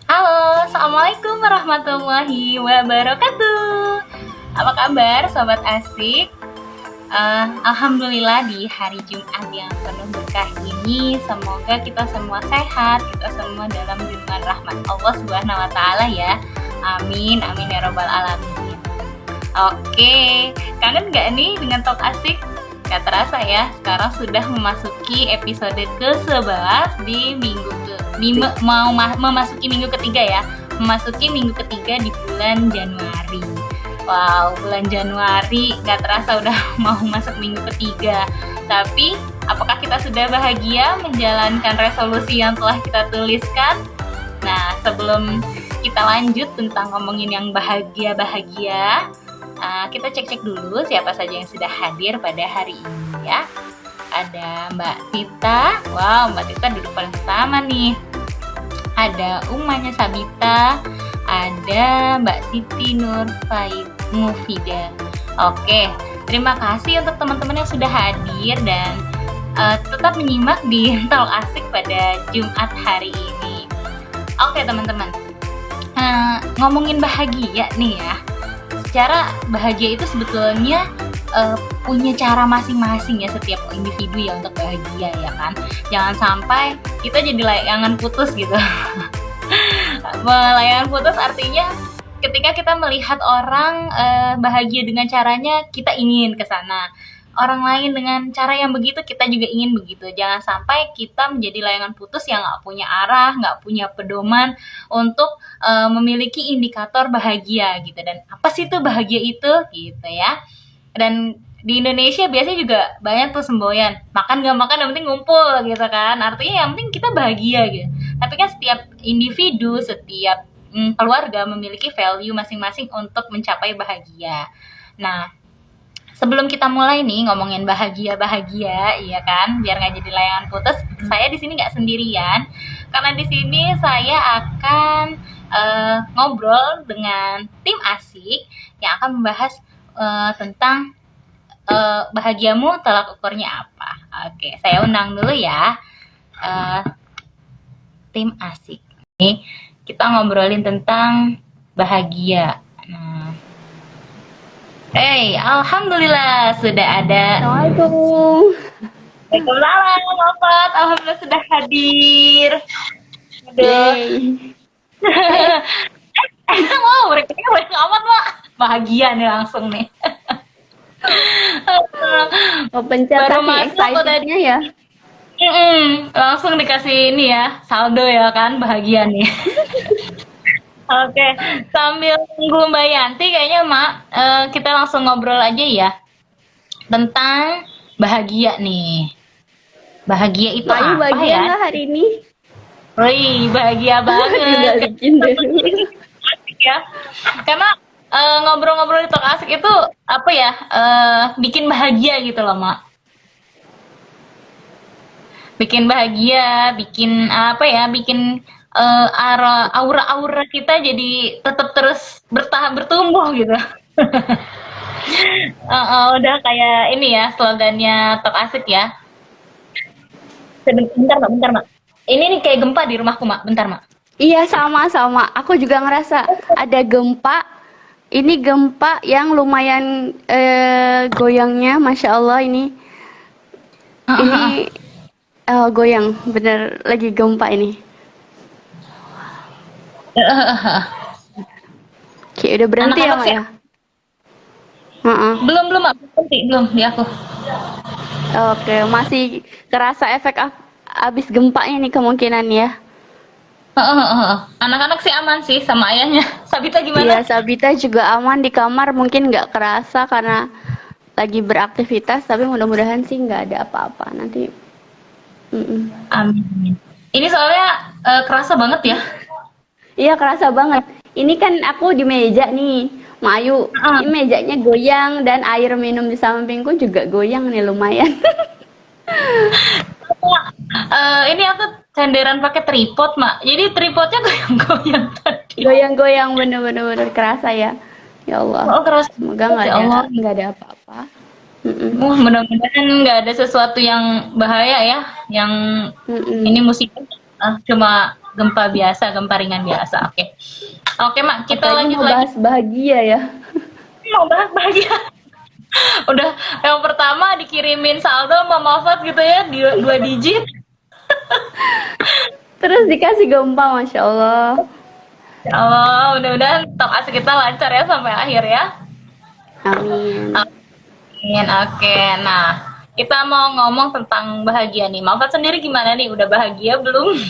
Halo, Assalamualaikum warahmatullahi wabarakatuh. Apa kabar Sobat Asik? Alhamdulillah di hari Jumat yang penuh berkah ini, semoga kita semua sehat, kita semua dalam lindungan rahmat Allah Subhanahu wa Ta'ala ya. Amin, amin ya Robbal 'Alamin. Oke, kangen gak nih dengan Talk Asik? Gak terasa ya, sekarang sudah memasuki episode ke-11 di memasuki minggu ketiga ya. Memasuki minggu ketiga di bulan Januari. Wow, bulan Januari gak terasa udah mau masuk minggu ketiga. Tapi, apakah kita sudah bahagia menjalankan resolusi yang telah kita tuliskan? Nah, sebelum kita lanjut tentang ngomongin yang bahagia-bahagia, kita cek-cek dulu siapa saja yang sudah hadir pada hari ini ya. Ada Mbak Tita. Wow, Mbak Tita duduk paling pertama nih. Ada Umanya Sabita. Ada Mbak Siti Nur Mufida. Oke, terima kasih untuk teman-teman yang sudah hadir dan tetap menyimak di Talk Asik pada Jumat hari ini. Oke teman-teman, ngomongin bahagia nih ya. Secara bahagia itu sebetulnya punya cara masing-masing ya setiap individu ya untuk bahagia ya kan. Jangan sampai kita jadi layangan putus gitu. Layangan putus artinya ketika kita melihat orang bahagia dengan caranya, kita ingin ke sana. Orang lain dengan cara yang begitu, kita juga ingin begitu. Jangan sampai kita menjadi layangan putus yang nggak punya arah, nggak punya pedoman untuk memiliki indikator bahagia gitu. Dan apa sih itu bahagia itu gitu ya. Dan di Indonesia biasanya juga banyak tuh semboyan, makan gak makan yang penting ngumpul gitu kan. Artinya yang penting kita bahagia gitu. Tapi kan setiap individu, setiap keluarga memiliki value masing-masing untuk mencapai bahagia. Nah, sebelum kita mulai nih ngomongin bahagia-bahagia, iya kan, biar nggak jadi layangan putus, saya di sini nggak sendirian, karena di sini saya akan ngobrol dengan tim Asik yang akan membahas tentang bahagiamu tolak ukurnya apa. Oke, saya undang dulu ya tim Asik. Nih, kita ngobrolin tentang bahagia. Alhamdulillah sudah ada. Assalamualaikum. Waalaikumsalam, Bapak. Alhamdulillah sudah hadir. Aduh. Wow, mereka banyak amat, Pak. Bahagia nih langsung nih. Pencet Baru kasih masuk kok tadi. excitednya ya. Langsung dikasih ini ya, saldo ya kan, bahagia nih. Oke, sambil nunggu Mbak Yanti kayaknya Mak, kita langsung ngobrol aja ya tentang bahagia nih. Bahagia itu Bayu apa bahagia ya? nggak hari ini? Wih, bahagia Tidak banget. bikin deh. Ya, karena ngobrol-ngobrol di Talk Asik itu apa ya, bikin bahagia gitu loh Mak. Bikin bahagia, bikin apa ya, bikin aura-aura kita jadi tetap terus bertumbuh gitu. Udah kayak ini ya slogannya Talk Asik ya. Bentar mak. Ini nih kayak gempa di rumahku mak. Bentar mak. Iya sama-sama. Aku juga ngerasa ada gempa. Ini gempa yang lumayan goyangnya, masya Allah ini. Ini goyang, bener lagi gempa ini. Oke, udah berhenti ya, Mak ya? Belum mak, berhenti belum di aku. Oke, masih kerasa efek abis gempanya nih kemungkinan ya. Anak-anak sih aman sih sama ayahnya. Sabita gimana? Iya, Sabita juga aman di kamar, mungkin nggak kerasa karena lagi beraktivitas, tapi mudah-mudahan sih nggak ada apa-apa nanti. Amin. Ini soalnya kerasa banget ya. Iya, kerasa banget. Ini kan aku di meja nih, Mayu. Ini mejanya goyang dan air minum di sampingku juga goyang nih lumayan. Ini aku cenderan pakai tripod mak, jadi tripodnya goyang-goyang tadi. Goyang-goyang bener-bener kerasa ya. Ya Allah. Oh kerasa. Semoga nggak ada apa-apa. Mudah-mudahan nggak ada sesuatu yang bahaya ya, yang ini musibah cuma gempa biasa, gempa ringan biasa. Oke. Oke, Mak, kita Apalagi lanjut mau lagi. bahas bahagia ya. Mau bahas bahagia. Udah yang pertama dikirimin saldo sama Mafat gitu ya, 2 digit. Terus dikasih gempa, Masya Allah. Ya Allah, mudah-mudahan talk asik kita lancar ya sampai akhir ya. Amin. Amin. Oke, nah kita mau ngomong tentang bahagia nih. Mafat sendiri gimana nih? Udah bahagia belum?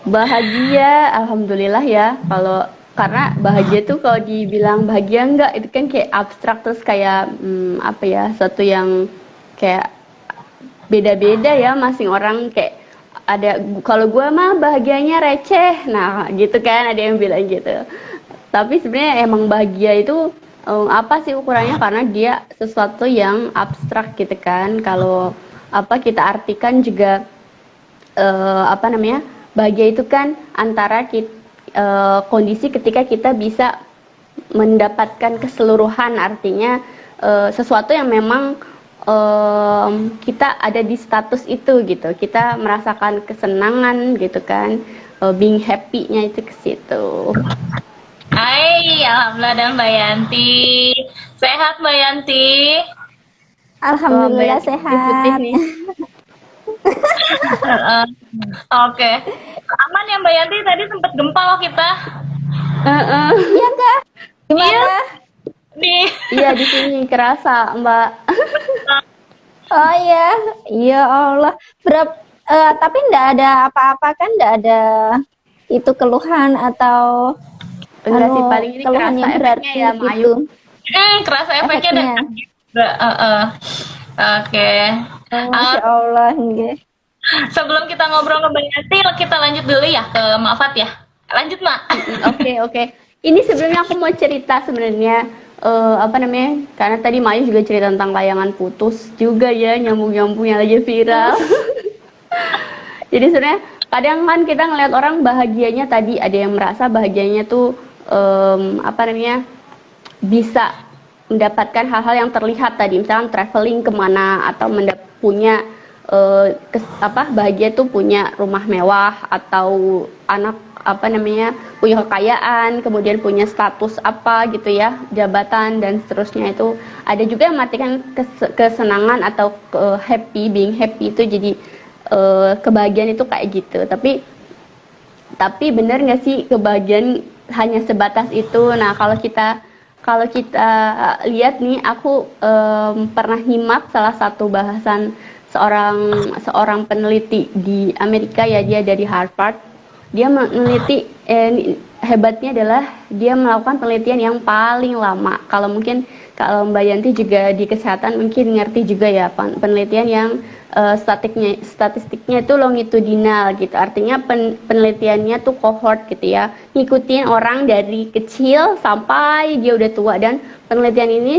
Bahagia, alhamdulillah ya. Karena bahagia tuh kalau dibilang bahagia enggak, itu kan kayak abstrak, terus kayak apa ya, suatu yang kayak beda-beda ya masing orang. Kayak ada, kalau gue mah bahagianya receh, nah gitu kan, ada yang bilang gitu. Tapi sebenarnya emang bahagia itu apa sih ukurannya, karena dia sesuatu yang abstrak gitu kan. Kalau apa kita artikan juga apa namanya, bahagia itu kan antara kondisi ketika kita bisa mendapatkan keseluruhan, artinya sesuatu yang memang kita ada di status itu gitu, kita merasakan kesenangan gitu kan, being happy-nya itu ke situ. Hai, alhamdulillah, dan Mbak Yanti. Sehat Mbak Yanti? Alhamdulillah Wah, putih sehat. nih. Oke. Aman ya Mbak Yanti, tadi sempat gempa loh kita. Iya kak? Gimana? Iya di sini kerasa Mbak. Oh iya, ya Allah. Tapi enggak ada apa-apa kan? Enggak ada itu keluhan atau Enggak sih, paling ini keluhan kerasa yang berarti efeknya ya, Mak Ayu. gitu. Kerasa efeknya dan juga. Oke. Masya Allah. Nggih. Sebelum kita ngobrol ke Mbak Yanti, kita lanjut dulu ya ke Mak Fat ya. Lanjut Mak. Oke. Ini sebelumnya aku mau cerita sebenarnya apa namanya? Karena tadi Mayu juga cerita tentang layangan putus juga ya, nyambung-nyambung yang lagi viral. Jadi sebenarnya kadang kan kita ngelihat orang bahagianya, tadi ada yang merasa bahagianya tuh apa namanya, bisa mendapatkan hal-hal yang terlihat tadi, misalnya traveling kemana, atau punya bahagia tuh punya rumah mewah, atau anak apa namanya, punya kekayaan, kemudian punya status apa gitu ya, jabatan dan seterusnya. Itu ada juga yang mengartikan kesenangan atau being happy itu jadi kebahagiaan itu kayak gitu. Tapi benar nggak sih kebahagiaan hanya sebatas itu? Nah, kalau kita lihat nih, aku pernah nyimak salah satu bahasan seorang peneliti di Amerika ya, dia dari Harvard. Dia meneliti, hebatnya adalah dia melakukan penelitian yang paling lama. Kalau Mbak Yanti juga di kesehatan mungkin ngerti juga ya, penelitian yang statistiknya itu longitudinal gitu. Artinya penelitiannya tuh cohort gitu ya, ngikutin orang dari kecil sampai dia udah tua, dan penelitian ini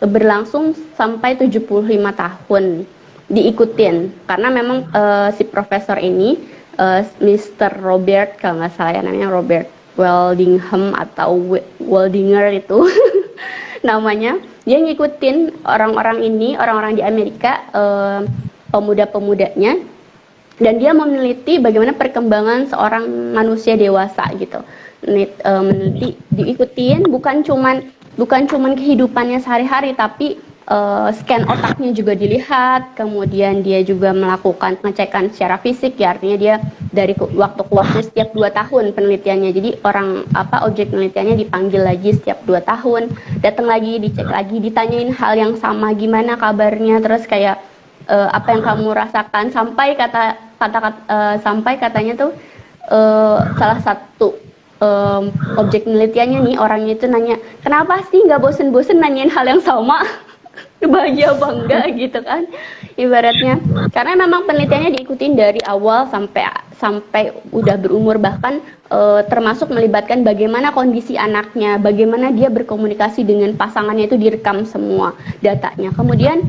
berlangsung sampai 75 tahun diikutin. Karena memang si profesor ini, Mr. Robert, kalau nggak salah ya namanya, Robert Waldingham atau Waldinger itu namanya, dia ngikutin orang-orang di Amerika, pemuda-pemudanya, dan dia meneliti bagaimana perkembangan seorang manusia dewasa gitu. Meneliti, diikutin bukan cuman kehidupannya sehari-hari, tapi scan otaknya juga dilihat, kemudian dia juga melakukan pengecekan secara fisik ya, artinya dia dari waktu ke waktu setiap 2 tahun penelitiannya. Jadi objek penelitiannya dipanggil lagi setiap 2 tahun, datang lagi, dicek lagi, ditanyain hal yang sama, gimana kabarnya, terus kayak apa yang kamu rasakan, sampai katanya tuh salah satu objek penelitiannya nih, orangnya itu nanya, kenapa sih nggak bosen-bosen nanyain hal yang sama? Bahagia apa enggak gitu kan, ibaratnya. Karena memang penelitiannya diikutin dari awal sampai udah berumur, bahkan termasuk melibatkan bagaimana kondisi anaknya, bagaimana dia berkomunikasi dengan pasangannya, itu direkam semua datanya. Kemudian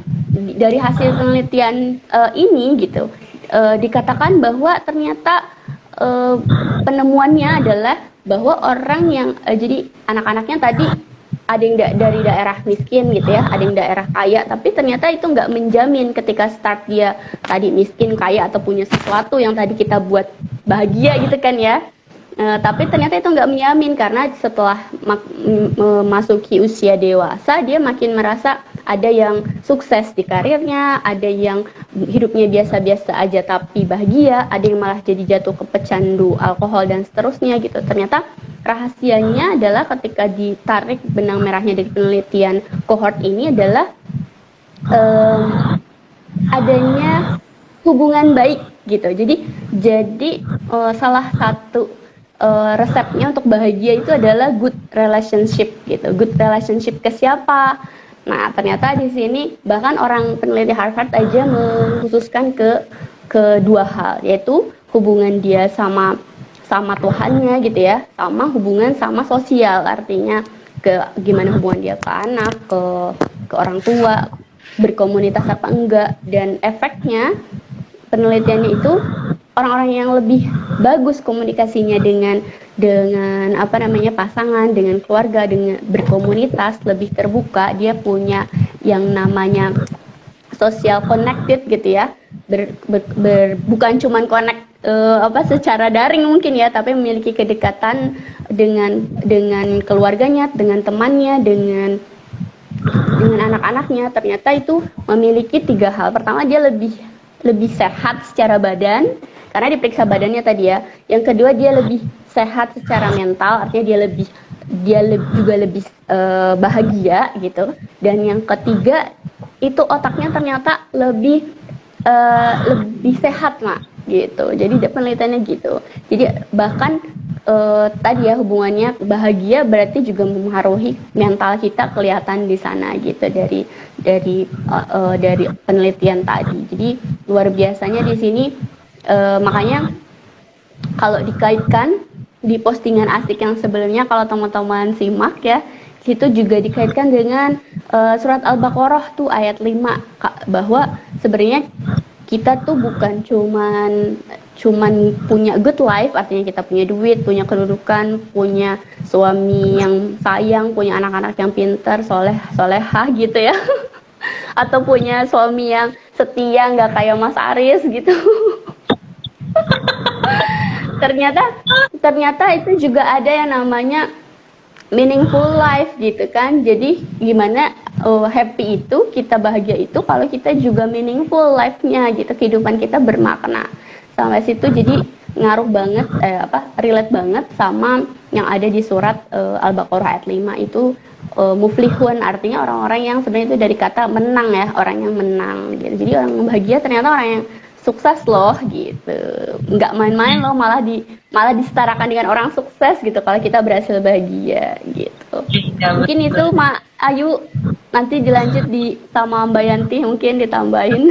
dari hasil penelitian ini gitu, dikatakan bahwa ternyata penemuannya adalah bahwa orang yang jadi anak-anaknya tadi ada yang dari daerah miskin gitu ya, ada yang daerah kaya, tapi ternyata itu nggak menjamin ketika start dia tadi miskin, kaya, atau punya sesuatu yang tadi kita buat bahagia gitu kan ya. Tapi ternyata itu nggak menjamin, karena setelah memasuki usia dewasa dia makin merasa ada yang sukses di karirnya, ada yang hidupnya biasa-biasa aja tapi bahagia, ada yang malah jadi jatuh ke pecandu alkohol dan seterusnya gitu. Ternyata rahasianya adalah ketika ditarik benang merahnya dari penelitian cohort ini adalah adanya hubungan baik gitu. Jadi salah satu resepnya untuk bahagia itu adalah good relationship gitu. Good relationship ke siapa? Nah, ternyata di sini bahkan orang peneliti Harvard aja mengkhususkan ke dua hal, yaitu hubungan dia sama Tuhannya gitu ya, sama hubungan sama sosial, artinya ke gimana hubungan dia ke anak, ke orang tua, berkomunitas apa enggak, dan efeknya penelitiannya itu orang-orang yang lebih bagus komunikasinya dengan pasangan, dengan keluarga, dengan berkomunitas, lebih terbuka, dia punya yang namanya social connected gitu ya, bukan cuman connect secara daring mungkin ya, tapi memiliki kedekatan dengan keluarganya, dengan temannya, dengan anak-anaknya. Ternyata itu memiliki 3 hal. Pertama, dia lebih sehat secara badan karena diperiksa badannya tadi ya. Yang kedua, dia lebih sehat secara mental, artinya dia juga lebih bahagia gitu. Dan yang ketiga, itu otaknya ternyata lebih sehat Mak gitu. Jadi penelitiannya gitu. Jadi bahkan tadi ya, hubungannya bahagia berarti juga mempengaruhi mental kita, kelihatan di sana gitu dari penelitian tadi. Jadi luar biasanya di sini, makanya kalau dikaitkan di postingan asik yang sebelumnya, kalau teman-teman simak ya, itu juga dikaitkan dengan surat Al-Baqarah tuh ayat 5, bahwa sebenarnya kita tuh bukan cuman punya good life, artinya kita punya duit, punya kedudukan, punya suami yang sayang, punya anak-anak yang pintar, solehah gitu ya, atau punya suami yang setia, nggak kayak Mas Aris gitu. ternyata itu juga ada yang namanya meaningful life gitu kan. Jadi gimana happy itu, kita bahagia itu kalau kita juga meaningful life-nya gitu, kehidupan kita bermakna. Sampai situ jadi ngaruh banget, relate banget sama yang ada di surat Al-Baqarah ayat 5 itu, muflihun, artinya orang-orang yang sebenarnya itu dari kata menang ya, orang yang menang gitu. Jadi orang yang bahagia ternyata orang yang sukses loh gitu, nggak main-main loh, malah disetarakan dengan orang sukses gitu kalau kita berhasil bahagia gitu. Mungkin itu Mak Ayu, nanti dilanjut sama Mbak Yanti mungkin ditambahin.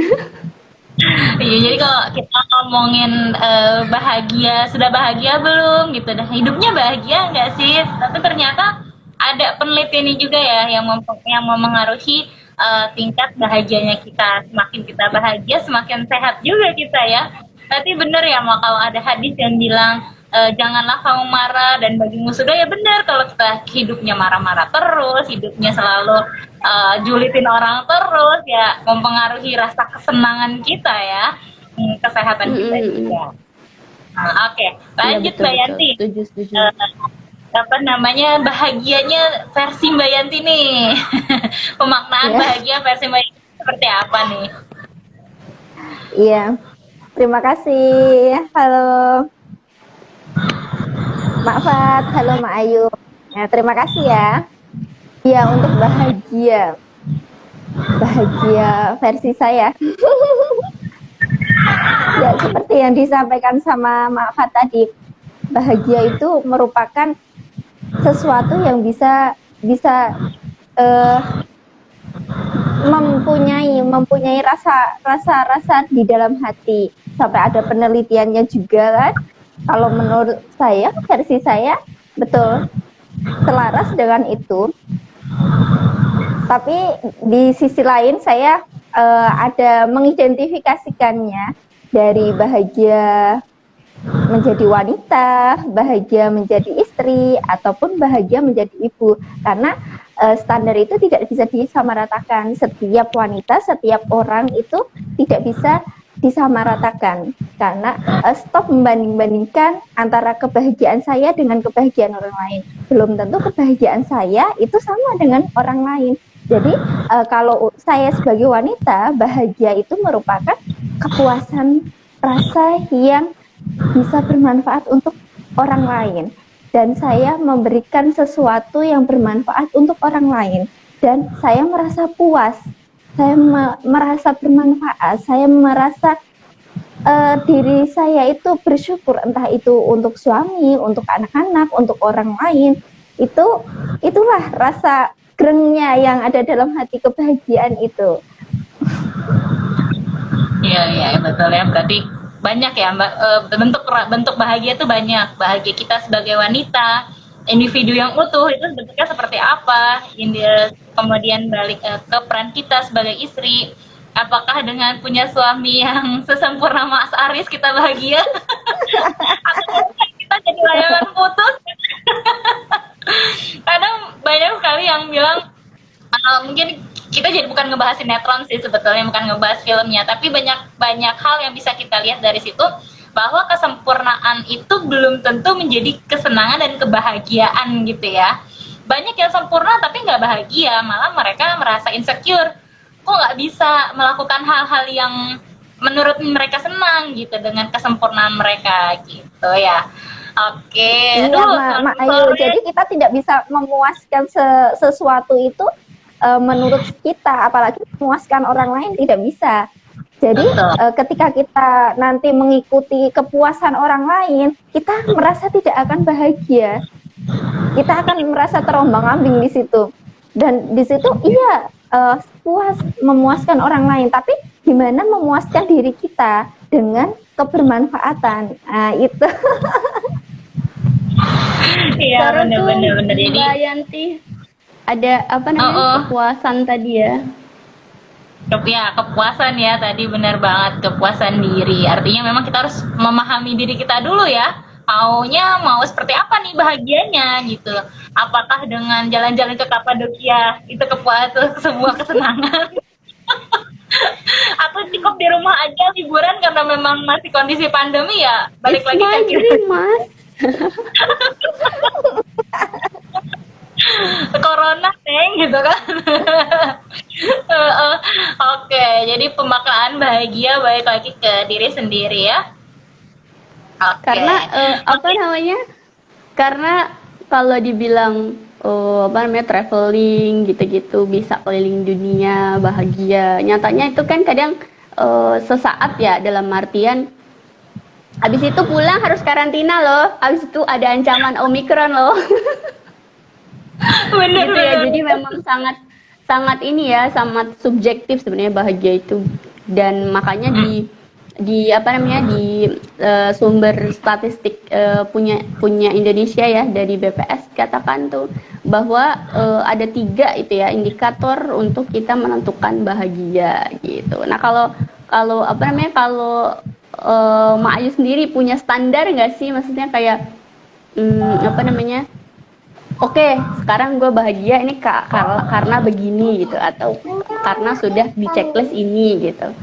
Iya, jadi kalau kita ngomongin bahagia, sudah bahagia belum gitu, dah hidupnya bahagia nggak sih? Tapi ternyata ada penelitiannya juga ya yang memengaruhi tingkat bahagianya kita. Semakin kita bahagia, semakin sehat juga kita ya. Berarti bener ya, mau kalau ada hadis yang bilang janganlah kamu marah dan bagimu sudah, ya benar. Kalau kita hidupnya marah-marah terus, hidupnya selalu julitin orang terus, ya mempengaruhi rasa kesenangan kita ya, kesehatan kita juga. Nah, oke, lanjut ya, Mbak Yanti. Setuju. Bahagianya versi Mbak Yanti nih. Pemaknaan bahagia versi Mbak Yanti seperti apa nih? Iya, terima kasih. Halo Mak Fat, halo Mak Ayu. Nah, terima kasih ya. Ya, untuk bahagia versi saya. Ya, seperti yang disampaikan sama Mak Fat tadi, bahagia itu merupakan sesuatu yang bisa mempunyai rasa di dalam hati. Sampai ada penelitiannya juga kan. Kalau menurut saya, versi saya betul selaras dengan itu. Tapi di sisi lain saya ada mengidentifikasikannya dari bahagia menjadi wanita, bahagia menjadi istri, ataupun bahagia menjadi ibu. Karena standar itu tidak bisa disamaratakan. Setiap wanita, setiap orang itu tidak bisa disamaratakan karena stop membanding-bandingkan antara kebahagiaan saya dengan kebahagiaan orang lain. Belum tentu kebahagiaan saya itu sama dengan orang lain. Jadi kalau saya sebagai wanita, bahagia itu merupakan kepuasan rasa yang bisa bermanfaat untuk orang lain, dan saya memberikan sesuatu yang bermanfaat untuk orang lain, dan saya merasa puas, saya merasa bermanfaat, saya merasa diri saya itu bersyukur, entah itu untuk suami, untuk anak-anak, untuk orang lain. Itulah rasa grengnya yang ada dalam hati kebahagiaan itu. Iya betul ya, berarti banyak ya Mbak, bentuk bahagia itu banyak. Bahagia kita sebagai wanita, individu yang utuh itu bentuknya seperti apa, kemudian balik ke peran kita sebagai istri, apakah dengan punya suami yang sesempurna Mas Aris kita bahagia atau kita jadi layangan putus. Kadang banyak sekali yang bilang mungkin kita jadi bukan ngebahas sinetron sih sebetulnya, bukan ngebahas filmnya, tapi banyak hal yang bisa kita lihat dari situ, bahwa kesempurnaan itu belum tentu menjadi kesenangan dan kebahagiaan gitu ya. Banyak yang sempurna tapi nggak bahagia, malah mereka merasa insecure, kok nggak bisa melakukan hal-hal yang menurut mereka senang gitu dengan kesempurnaan mereka gitu ya. Oke. Ayu, jadi kita tidak bisa memuaskan sesuatu itu menurut kita, apalagi memuaskan orang lain tidak bisa. Jadi ketika kita nanti mengikuti kepuasan orang lain, kita merasa tidak akan bahagia. Kita akan merasa terombang-ambing di situ. Dan di situ puas memuaskan orang lain, tapi gimana memuaskan diri kita dengan kebermanfaatan. Nah, itu. Iya, benar. Jadi Mbak Yanti, ada apa namanya kepuasan tadi ya? Ya, kepuasan ya tadi, benar banget, kepuasan diri. Artinya memang kita harus memahami diri kita dulu ya. Mau seperti apa nih bahagianya gitu. Apakah dengan jalan-jalan ke Kapadokia itu kepuasan, sebuah kesenangan? Atau cukup di rumah aja liburan karena memang masih kondisi pandemi ya? Balik lagi ke dream, Mas. Corona gitu kan. Oke, jadi pemaknaan bahagia balik lagi ke diri sendiri ya. Karena karena kalau dibilang traveling gitu-gitu, bisa keliling dunia bahagia, nyatanya itu kan kadang sesaat ya, dalam artian habis itu pulang harus karantina loh, habis itu ada ancaman Omikron loh. Bener, gitu ya. Jadi memang sangat ini ya, sangat subjektif sebenarnya bahagia itu. Dan makanya di sumber statistik punya Indonesia ya, dari BPS katakan tuh bahwa ada 3 itu ya indikator untuk kita menentukan bahagia gitu. Nah, kalau Mak Ayu sendiri punya standar nggak sih, maksudnya kayak Oke, sekarang gue bahagia ini karena begini gitu, atau karena sudah di checklist ini gitu.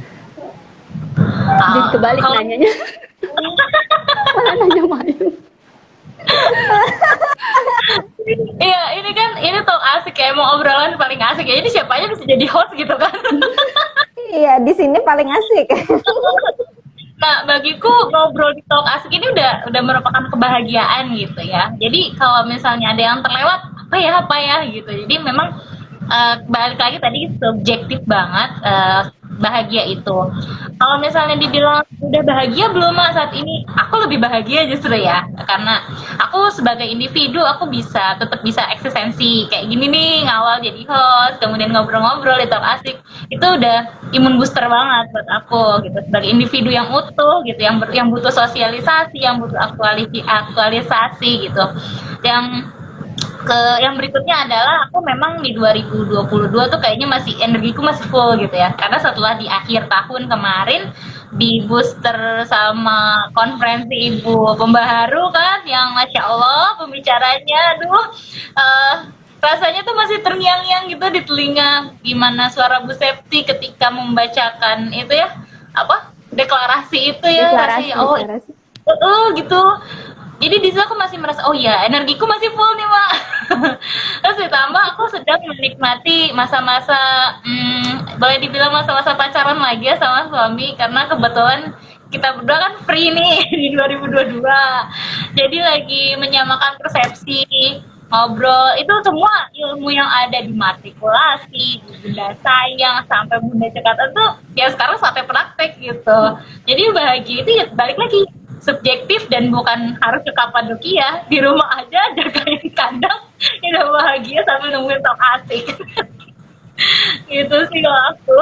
Jadi kebalik nanyanya. Malah nanya Mayu. Iya, ini talk asik ya, mau obrolan paling asik ya. Ini siapa aja bisa jadi host gitu kan. Iya, di sini paling asik. Nah, bagiku ngobrol di talk asik ini udah merupakan kebahagiaan gitu ya. Jadi kalau misalnya ada yang terlewat, apa ya gitu. Jadi memang balik lagi tadi subjektif banget bahagia itu. Kalau misalnya dibilang udah bahagia belum saat ini, aku lebih bahagia justru ya, karena aku sebagai individu aku tetap bisa eksistensi kayak gini nih, ngawal jadi host, kemudian ngobrol-ngobrol di talk asik, itu udah imun booster banget buat aku gitu, sebagai individu yang utuh gitu, yang butuh sosialisasi, yang butuh aktualisasi gitu. Yang berikutnya adalah aku memang di 2022 tuh kayaknya energiku masih full gitu ya, karena setelah di akhir tahun kemarin di booster sama konferensi ibu pembaharu kan, yang masya Allah pembicaranya rasanya tuh masih terngiang-ngiang gitu di telinga gimana suara Bu Septi ketika membacakan itu ya, apa, deklarasi itu ya, Deklarasi, rasanya deklarasi. gitu. Jadi di situ aku masih merasa, oh ya energiku masih full nih Mak. Terus ditambah aku sedang menikmati masa-masa, boleh dibilang masa-masa pacaran lagi ya sama suami, karena kebetulan kita berdua kan free nih di 2022. Jadi lagi menyamakan persepsi, ngobrol, itu semua ilmu yang ada di matrikulasi, di bunda sayang, sampai bunda cekatan tuh ya sekarang sampai praktek gitu. Jadi bahagia itu ya balik lagi subjektif dan bukan harus ke Kapadokia, di rumah aja jagain kandang udah bahagia sambil nungguin top asik. Gitu sih kalau aku.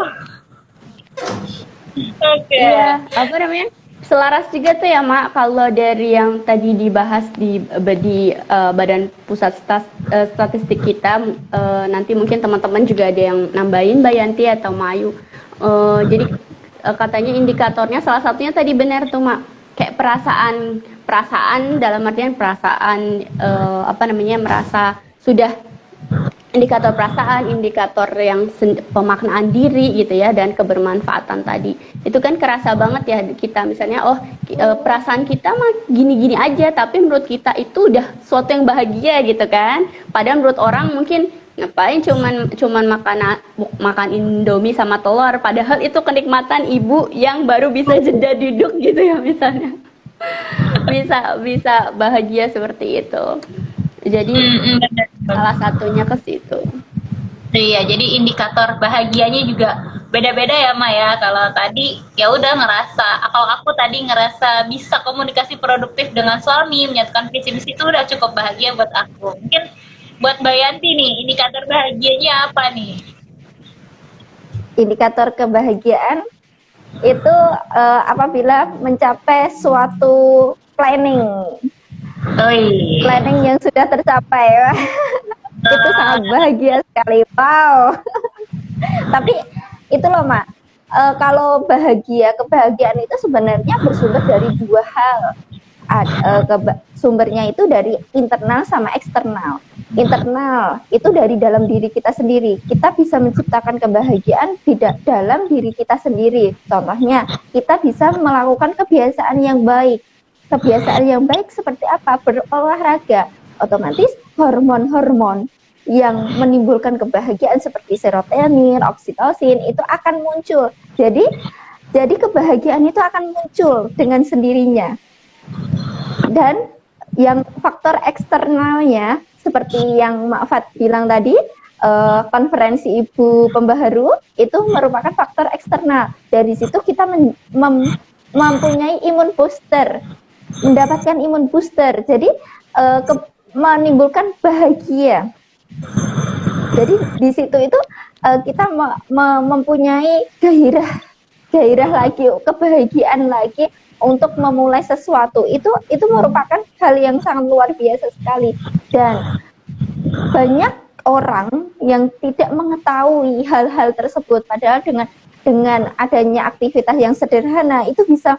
Oke. Iya, apa namanya? Selaras juga tuh ya, Mak, kalau dari yang tadi dibahas di Badan Pusat Statistik kita, nanti mungkin teman-teman juga ada yang nambahin, Mbak Yanti atau Mayu. Jadi katanya indikatornya salah satunya tadi benar tuh, Mak. Kayak perasaan dalam artian perasaan apa namanya, merasa sudah indikator perasaan, indikator yang pemaknaan diri gitu ya, dan kebermanfaatan tadi. Itu kan kerasa banget ya kita misalnya, perasaan kita mah gini-gini aja, tapi menurut kita itu udah suatu yang bahagia gitu kan. Padahal menurut orang mungkin ngapain cuman makan Indomie sama telur, padahal itu kenikmatan ibu yang baru bisa jeda duduk gitu ya misalnya. bisa bahagia seperti itu. Jadi salah satunya ke situ. Iya, jadi indikator bahagianya juga beda-beda ya, Ma ya. Kalau tadi ya udah ngerasa, kalau aku tadi ngerasa bisa komunikasi produktif dengan suami, menyatukan visi misi, itu udah cukup bahagia buat aku. Mungkin buat Mbak Yanti nih, indikator bahagianya apa nih? Indikator kebahagiaan itu apabila mencapai suatu planning yang sudah tercapai. Itu sangat bahagia sekali. Wow. Tapi itu loh, Mak, kalau kebahagiaan itu sebenarnya bersumber dari dua hal. Sumbernya itu dari internal sama eksternal. Internal itu dari dalam diri kita sendiri. Kita bisa menciptakan kebahagiaan dalam diri kita sendiri. Contohnya, kita bisa melakukan kebiasaan yang baik. Kebiasaan yang baik seperti apa? Berolahraga. Otomatis hormon-hormon yang menimbulkan kebahagiaan seperti serotonin, oksitosin itu akan muncul. Jadi kebahagiaan itu akan muncul dengan sendirinya. Dan yang faktor eksternalnya seperti yang Mak Fat bilang tadi, konferensi ibu pembaharu itu merupakan faktor eksternal. Dari situ kita mempunyai imun booster, mendapatkan imun booster. Jadi menimbulkan bahagia. Jadi di situ itu kita mempunyai gairah lagi, kebahagiaan lagi untuk memulai sesuatu. Itu merupakan hal yang sangat luar biasa sekali. Dan banyak orang yang tidak mengetahui hal-hal tersebut, padahal dengan adanya aktivitas yang sederhana itu bisa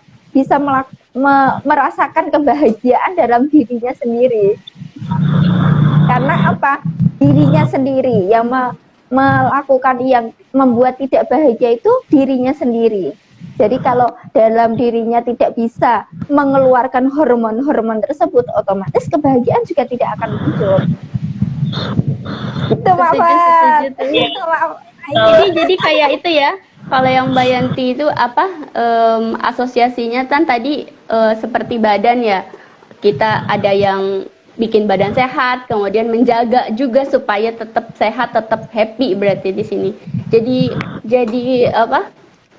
merasakan kebahagiaan dalam dirinya sendiri. Karena apa? Dirinya sendiri yang melakukan, yang membuat tidak bahagia itu dirinya sendiri. Jadi kalau dalam dirinya tidak bisa mengeluarkan hormon-hormon tersebut, otomatis kebahagiaan juga tidak akan muncul. Itu Jadi kayak itu ya. Kalau yang Mbak Yanti itu apa, asosiasinya kan tadi seperti badan ya. Kita ada yang bikin badan sehat, kemudian menjaga juga supaya tetap sehat, tetap happy berarti di sini. Jadi apa?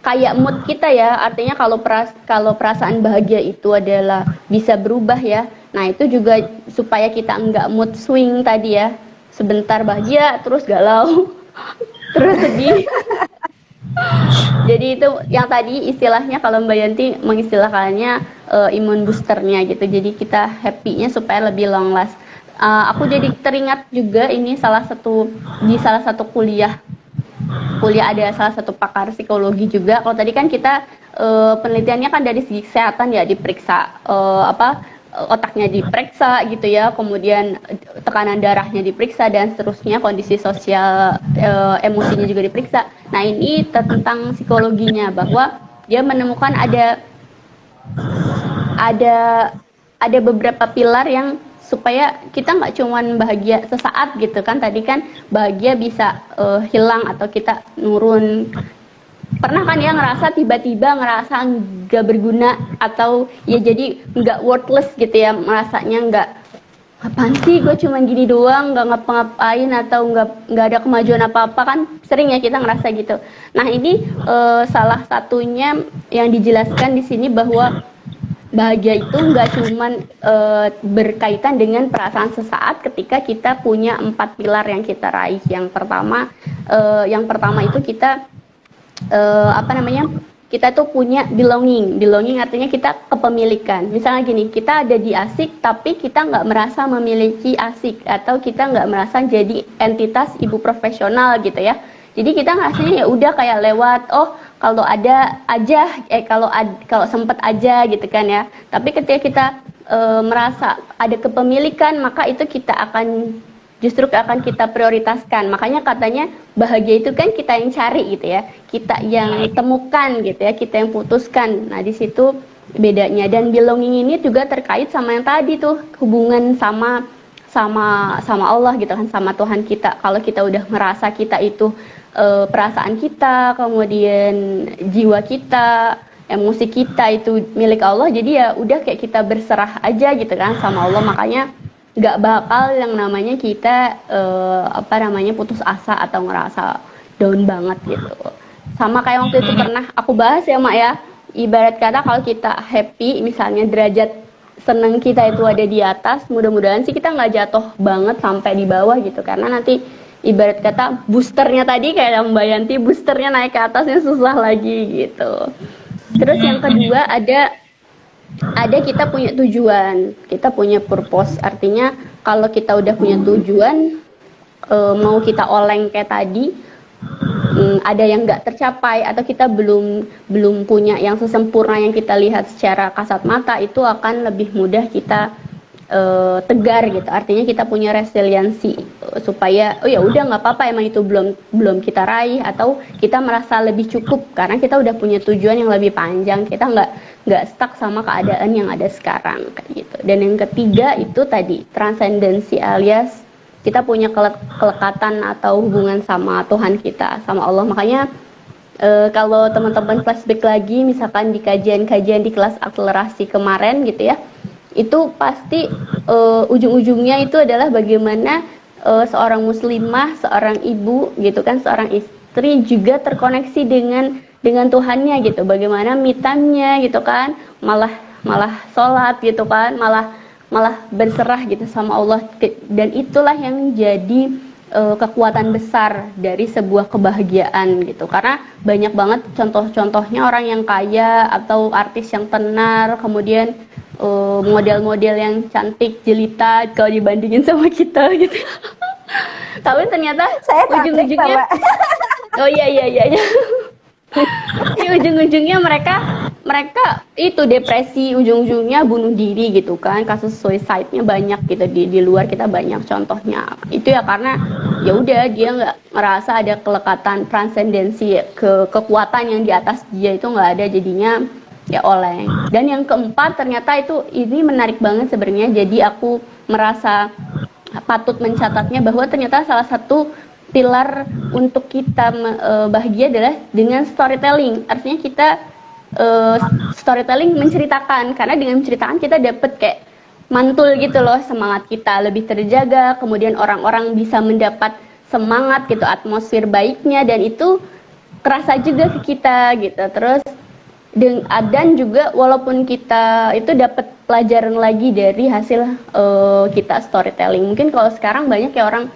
Kayak mood kita ya. Artinya kalau perasaan bahagia itu adalah bisa berubah ya. Nah, itu juga supaya kita enggak mood swing tadi ya. Sebentar bahagia, terus galau, terus sedih. Jadi itu yang tadi istilahnya kalau Mbak Yanti mengistilahkannya imun boosternya gitu. Jadi kita happy-nya supaya lebih long last. Aku jadi teringat juga ini di salah satu kuliah ada salah satu pakar psikologi juga. Kalau tadi kan kita penelitiannya kan dari segi kesehatan ya, diperiksa otaknya diperiksa gitu ya, kemudian tekanan darahnya diperiksa dan seterusnya, kondisi sosial emosinya juga diperiksa. Nah ini tentang psikologinya, bahwa dia menemukan ada beberapa pilar yang supaya kita nggak cuman bahagia sesaat gitu kan. Tadi kan bahagia bisa hilang atau kita nurun. Pernah kan ya ngerasa tiba-tiba ngerasa nggak berguna atau ya jadi nggak worthless gitu ya, merasanya nggak, apaan sih gue cuman gini doang, nggak ngapa-ngapain atau nggak ada kemajuan apa-apa, kan sering ya kita ngerasa gitu. Nah ini salah satunya yang dijelaskan di sini bahwa bahagia itu nggak cuman berkaitan dengan perasaan sesaat ketika kita punya 4 pilar yang kita raih. Yang pertama itu kita kita tuh punya belonging artinya kita kepemilikan. Misalnya gini, kita ada di ASIK tapi kita nggak merasa memiliki ASIK, atau kita nggak merasa jadi entitas ibu profesional gitu ya. Jadi kita ngerasanya ya udah kayak lewat, oh kalau ada aja, kalau sempet aja gitu kan ya. Tapi ketika kita merasa ada kepemilikan, maka itu justru akan kita prioritaskan. Makanya katanya bahagia itu kan kita yang cari gitu ya, kita yang temukan gitu ya, kita yang putuskan. Nah di situ bedanya. Dan belonging ini juga terkait sama yang tadi tuh, hubungan sama Allah gitu kan, sama Tuhan kita. Kalau kita udah ngerasa kita itu perasaan kita, kemudian jiwa kita, emosi kita itu milik Allah, jadi ya udah kayak kita berserah aja gitu kan sama Allah. Makanya nggak bakal yang namanya kita putus asa atau ngerasa down banget gitu. Sama kayak waktu itu pernah aku bahas ya Mak ya, ibarat kata kalau kita happy, misalnya derajat seneng kita itu ada di atas, mudah-mudahan sih kita nggak jatuh banget sampai di bawah gitu, karena nanti ibarat kata boosternya tadi kayak Mbak Yanti, boosternya naik ke atasnya susah lagi gitu. Terus yang kedua ada kita punya tujuan, kita punya purpose. Artinya kalau kita udah punya tujuan, mau kita oleng kayak tadi, ada yang nggak tercapai atau kita belum punya yang sesempurna yang kita lihat secara kasat mata, itu akan lebih mudah kita tegar gitu. Artinya kita punya resiliensi supaya oh ya udah nggak apa-apa, emang itu belum kita raih, atau kita merasa lebih cukup karena kita udah punya tujuan yang lebih panjang, kita nggak stuck sama keadaan yang ada sekarang kayak gitu. Dan yang ketiga itu tadi transendensi, alias kita punya kelekatan atau hubungan sama Tuhan kita, sama Allah. Makanya kalau teman-teman flashback lagi misalkan di kajian-kajian di kelas akselerasi kemarin gitu ya, itu pasti ujung-ujungnya itu adalah bagaimana seorang muslimah, seorang ibu gitu kan, seorang istri juga terkoneksi dengan Tuhannya gitu. Bagaimana me time-nya gitu kan, malah sholat gitu kan, malah berserah gitu sama Allah. Dan itulah yang jadi kekuatan besar dari sebuah kebahagiaan gitu. Karena banyak banget contoh-contohnya orang yang kaya atau artis yang tenar, kemudian model-model yang cantik jelita kalau dibandingin sama kita gitu. Tapi ternyata Saya ujung-ujungnya oh iya. Di ujung-ujungnya mereka itu depresi, ujung-ujungnya bunuh diri gitu kan. Kasus suicide-nya banyak gitu di luar kita, banyak contohnya. Itu ya karena ya udah dia nggak ngerasa ada kelekatan transendensi, kekuatan yang di atas dia itu nggak ada, jadinya ya oleng. Dan yang keempat ternyata ini menarik banget sebenarnya. Jadi aku merasa patut mencatatnya bahwa ternyata salah satu pilar untuk kita bahagia adalah dengan storytelling. Artinya kita storytelling menceritakan, karena dengan menceritakan kita dapet kayak mantul gitu loh, semangat kita lebih terjaga, kemudian orang-orang bisa mendapat semangat gitu, atmosfer baiknya, dan itu kerasa juga ke kita gitu. Terus dan juga walaupun kita itu dapat pelajaran lagi dari hasil kita storytelling. Mungkin kalau sekarang banyak ya orang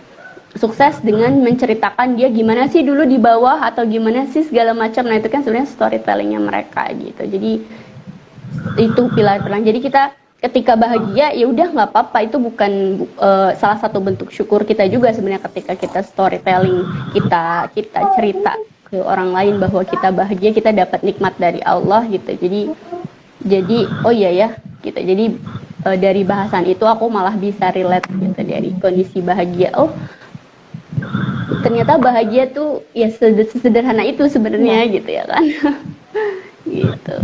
sukses dengan menceritakan dia gimana sih dulu di bawah atau gimana sih segala macam. Nah itu kan sebenarnya storytellingnya mereka gitu. Jadi itu pilar-pilar. Jadi kita ketika bahagia ya udah nggak apa-apa, itu bukan salah satu bentuk syukur kita juga sebenarnya ketika kita storytelling, kita cerita ke orang lain bahwa kita bahagia, kita dapat nikmat dari Allah gitu. Jadi oh iya ya gitu. Jadi dari bahasan itu aku malah bisa relate gitu dari kondisi bahagia. Oh, ternyata bahagia tuh ya sederhana itu sebenarnya gitu ya kan. Gitu.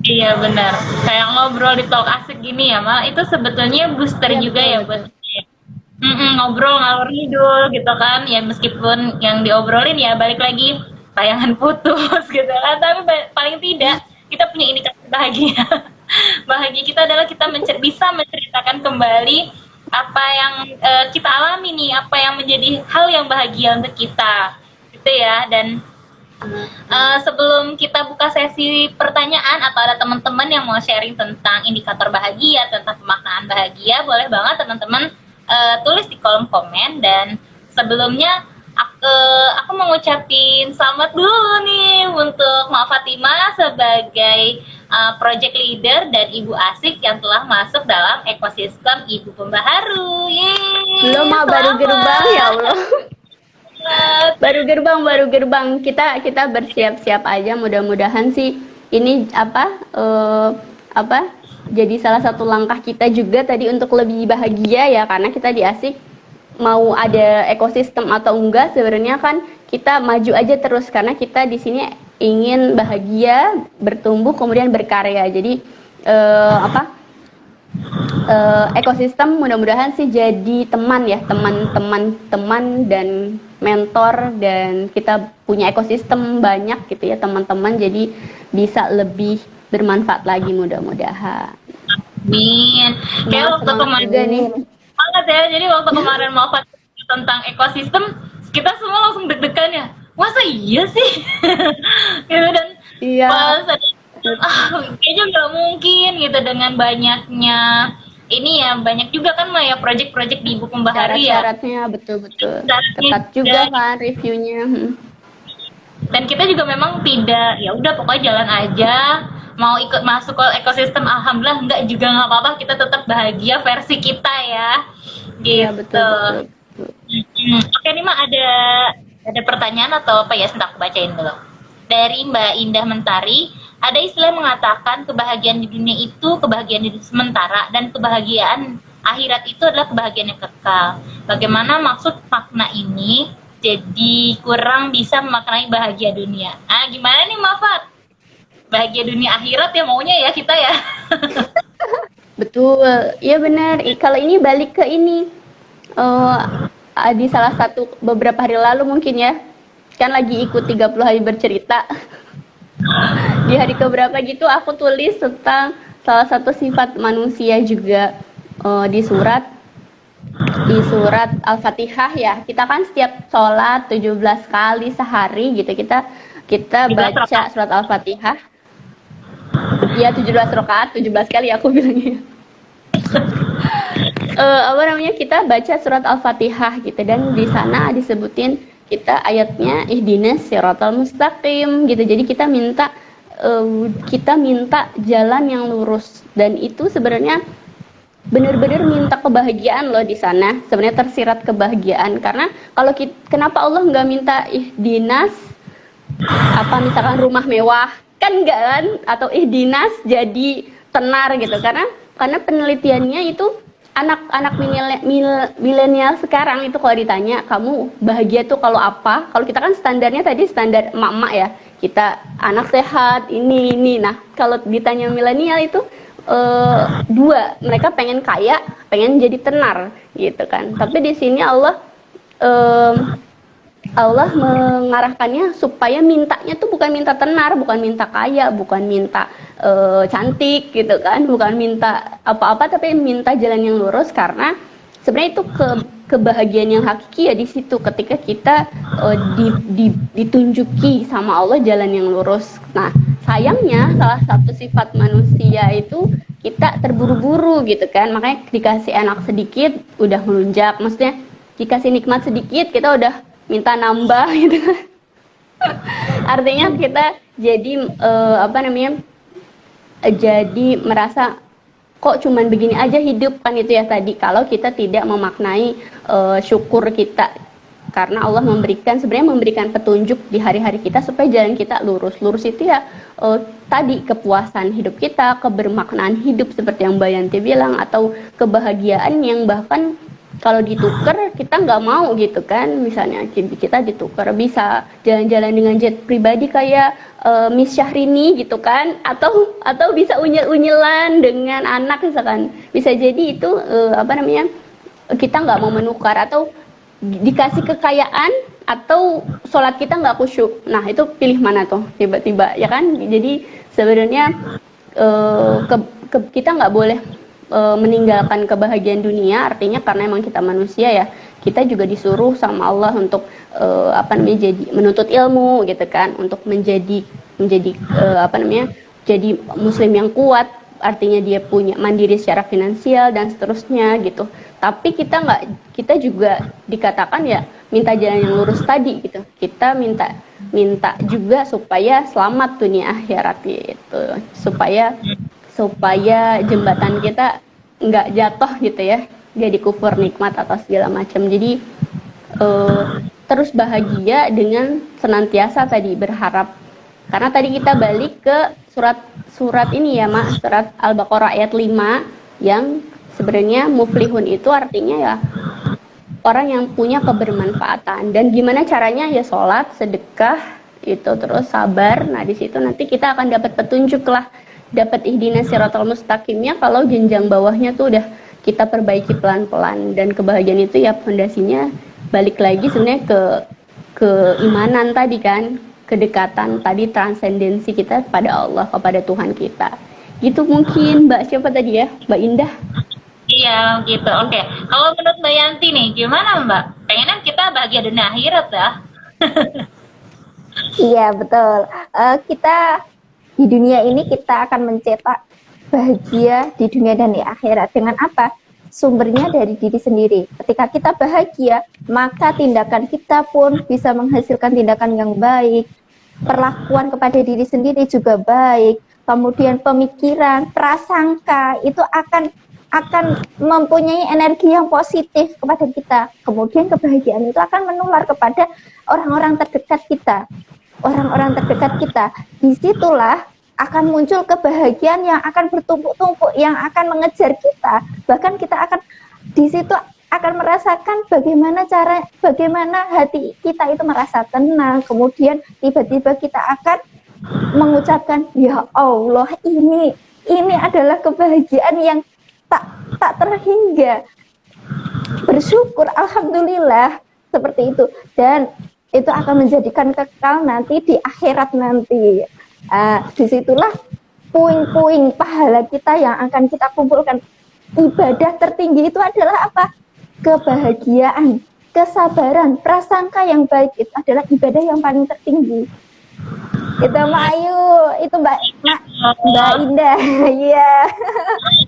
Iya benar. Kayak ngobrol di talk asik gini ya, Mal. Itu sebetulnya booster juga ya buat ngobrol ngalor ngidul gitu kan. Ya meskipun yang diobrolin ya balik lagi tayangan putus gitu kan. Tapi paling tidak kita punya indikator bahagia. Bahagia kita adalah kita bisa menceritakan kembali apa yang kita alami nih, apa yang menjadi hal yang bahagia untuk kita. Gitu ya. Dan sebelum kita buka sesi pertanyaan atau ada teman-teman yang mau sharing tentang indikator bahagia, tentang pemaknaan bahagia, boleh banget teman-teman tulis di kolom komen. Dan sebelumnya aku mau ngucapin selamat dulu nih untuk Mak Fatima sebagai project leader dan ibu asik yang telah masuk dalam ekosistem Ibu Pembaharu. Yeay, belum baru gerbang ya Allah. Baru gerbang kita bersiap-siap aja, mudah-mudahan sih ini jadi salah satu langkah kita juga tadi untuk lebih bahagia ya, karena kita di Asik mau ada ekosistem atau enggak sebenarnya kan kita maju aja terus karena kita di sini ingin bahagia, bertumbuh kemudian berkarya. Jadi ekosistem mudah-mudahan sih jadi teman ya, teman dan mentor, dan kita punya ekosistem banyak gitu ya teman-teman, jadi bisa lebih bermanfaat lagi mudah-mudahan. Amin. Kayak waktu kemarin banget ya, jadi waktu kemarin mau tentang ekosistem kita semua langsung deg-degan ya, masa iya sih gitu. Dan iya, kayaknya nggak mungkin gitu dengan banyaknya ini ya, banyak juga kan Maya project-project di Ibu Pembaharu ya. Syarat-syaratnya betul-betul ketat juga kan reviewnya. Dan kita juga memang tidak, ya udah pokoknya jalan aja, mau ikut masuk ke ekosistem alhamdulillah, enggak juga nggak apa-apa, kita tetap bahagia versi kita ya. Gitu. Iya, betul. Oke nih Mak, ada pertanyaan atau apa ya, sebentar aku bacain dulu. Dari Mbak Indah Mentari, ada istilah mengatakan kebahagiaan di dunia itu kebahagiaan hidup sementara dan kebahagiaan akhirat itu adalah kebahagiaan yang kekal. Bagaimana maksud makna ini? Jadi kurang bisa memaknai bahagia dunia. Gimana nih Mafat? Bahagia dunia akhirat ya maunya ya kita ya. Betul, iya benar. Kalau ini balik ke ini di salah satu beberapa hari lalu mungkin ya, kan lagi ikut 30 hari bercerita. Di hari keberapa gitu aku tulis tentang salah satu sifat manusia juga di surat Al-Fatihah ya. Kita kan setiap sholat 17 kali sehari gitu kita baca surat Al-Fatihah. Ya 17 rakaat, 17 kali aku bilangnya. Kita baca surat Al-Fatihah gitu, dan di sana disebutin kita ayatnya ihdinas siratal mustaqim gitu. Jadi kita minta jalan yang lurus, dan itu sebenarnya benar-benar minta kebahagiaan loh di sana. Sebenarnya tersirat kebahagiaan, karena kalau kenapa Allah nggak minta ihdinas misalkan rumah mewah, kan enggak kan, atau ihdinas jadi tenar gitu, karena penelitiannya itu anak milenial sekarang itu kalau ditanya kamu bahagia tuh kalau apa, kalau kita kan standarnya tadi standar emak-emak ya, kita anak sehat ini. Nah kalau ditanya milenial itu dua, mereka pengen kaya, pengen jadi tenar gitu kan. Tapi di sini Allah mengarahkannya supaya mintanya tuh bukan minta tenar, bukan minta kaya, bukan minta cantik gitu kan, bukan minta apa-apa, tapi minta jalan yang lurus, karena sebenarnya itu kebahagiaan yang hakiki ya di situ, ketika kita ditunjuki sama Allah jalan yang lurus. Nah sayangnya salah satu sifat manusia itu kita terburu-buru gitu kan, makanya dikasih enak sedikit udah melunjak, maksudnya dikasih nikmat sedikit kita udah minta nambah gitu kan. Artinya kita jadi jadi merasa kok cuman begini aja hidup kan, itu ya tadi, kalau kita tidak memaknai syukur kita karena Allah memberikan petunjuk di hari-hari kita supaya jalan kita lurus. Lurus itu ya tadi kepuasan hidup kita, kebermaknaan hidup seperti yang Mbak Yanti bilang, atau kebahagiaan yang bahkan kalau ditukar kita nggak mau gitu kan. Misalnya kita ditukar bisa jalan-jalan dengan jet pribadi kayak Miss Syahrini gitu kan, atau bisa unyil-unyilan dengan anak misalkan. Bisa jadi itu kita nggak mau menukar, atau dikasih kekayaan atau sholat kita nggak khusyuk. Nah itu pilih mana tuh tiba-tiba ya kan. Jadi sebenarnya kita nggak boleh meninggalkan kebahagiaan dunia, artinya karena emang kita manusia ya, kita juga disuruh sama Allah untuk jadi menuntut ilmu gitu kan, untuk menjadi jadi muslim yang kuat, artinya dia punya mandiri secara finansial dan seterusnya gitu. Tapi kita juga dikatakan ya minta jalan yang lurus tadi gitu. Kita minta juga supaya selamat dunia akhirat gitu. Supaya jembatan kita nggak jatuh gitu ya, jadi kufur nikmat atau segala macam. Jadi terus bahagia dengan senantiasa tadi berharap. Karena tadi kita balik ke surat ini ya Mak, surat Al-Baqarah ayat 5 yang sebenarnya muflihun itu artinya ya orang yang punya kebermanfaatan. Dan gimana caranya? Ya sholat, sedekah, itu terus sabar. Nah di situ nanti kita akan dapat petunjuk lah, dapat ihdinas siratal mustaqimnya. Kalau jenjang bawahnya tuh udah kita perbaiki pelan-pelan. Dan kebahagiaan itu ya fondasinya balik lagi sebenarnya ke keimanan tadi kan, kedekatan tadi, transendensi kita pada Allah, kepada Tuhan kita. Gitu mungkin Mbak siapa tadi ya? Mbak Indah. Iya gitu. Oke. Kalau menurut Mbak Yanti nih, gimana Mbak? Pengennya kita bahagia dunia akhirat ya? Iya betul. Kita di dunia ini kita akan mencetak bahagia di dunia dan di akhirat. Dengan apa? Sumbernya dari diri sendiri. Ketika kita bahagia, maka tindakan kita pun bisa menghasilkan tindakan yang baik. Perlakuan kepada diri sendiri juga baik. Kemudian pemikiran, prasangka itu akan mempunyai energi yang positif kepada kita. Kemudian kebahagiaan itu akan menular kepada orang-orang terdekat kita. Orang-orang terdekat kita. Disitulah akan muncul kebahagiaan yang akan bertumpuk-tumpuk, yang akan mengejar kita. Bahkan kita akan di situ akan merasakan bagaimana hati kita itu merasa tenang. Kemudian tiba-tiba kita akan mengucapkan, ya Allah, ini adalah kebahagiaan yang tak terhingga. Bersyukur, alhamdulillah, seperti itu. Dan itu akan menjadikan kekal nanti di akhirat nanti. Disitulah puing-puing pahala kita yang akan kita kumpulkan. Ibadah tertinggi itu adalah apa? Kebahagiaan, kesabaran, prasangka yang baik itu adalah ibadah yang paling tertinggi. Itu Mbak Ayu, itu Mbak Indah. Iya.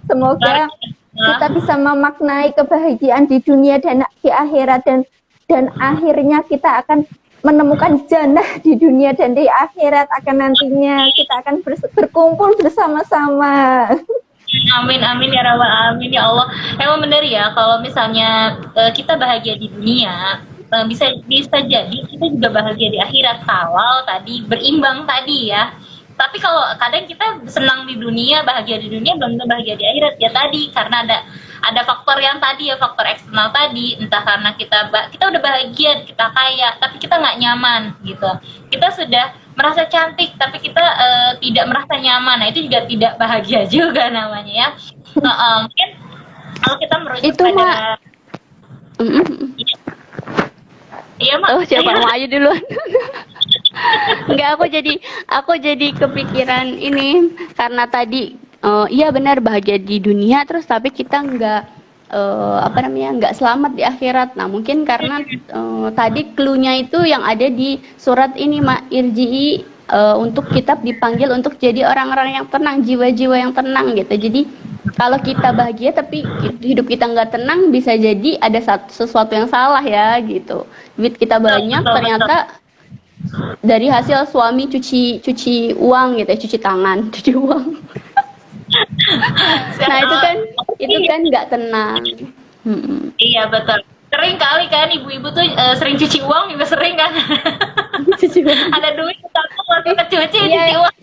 Semoga kita bisa memaknai kebahagiaan di dunia dan di akhirat, dan akhirnya kita akan menemukan jannah di dunia dan di akhirat. Akan nantinya kita akan berkumpul bersama-sama. Amin amin ya rabbal alamin ya Allah. Emang benar ya, kalau misalnya kita bahagia di dunia, bisa jadi kita juga bahagia di akhirat kalau tadi berimbang tadi ya. Tapi kalau kadang kita senang di dunia, bahagia di dunia, belum tentu bahagia di akhirat ya tadi, karena ada faktor yang tadi ya, faktor eksternal tadi. Entah karena kita udah bahagia, kita kaya, tapi kita nggak nyaman gitu. Kita sudah merasa cantik, tapi kita tidak merasa nyaman. Nah itu juga tidak bahagia juga namanya ya. Mungkin kalau kita merujuk itu pada iya Mak. Oh siapa mau aja duluan. Enggak, aku jadi kepikiran ini karena tadi iya benar bahagia di dunia terus tapi kita nggak selamat di akhirat. Nah mungkin karena tadi clue-nya itu yang ada di surat ini Mak, irji'i, untuk kita dipanggil untuk jadi orang-orang yang tenang, jiwa-jiwa yang tenang gitu. Jadi kalau kita bahagia tapi hidup kita nggak tenang, bisa jadi ada sesuatu yang salah ya gitu. Duit kita banyak ternyata dari hasil suami cuci uang gitu, cuci tangan, cuci uang. Nah itu kan nggak tenang. Iya betul. Sering kali kan ibu-ibu tuh sering cuci uang juga sering kan. Ada duit langsung ke cuci uang.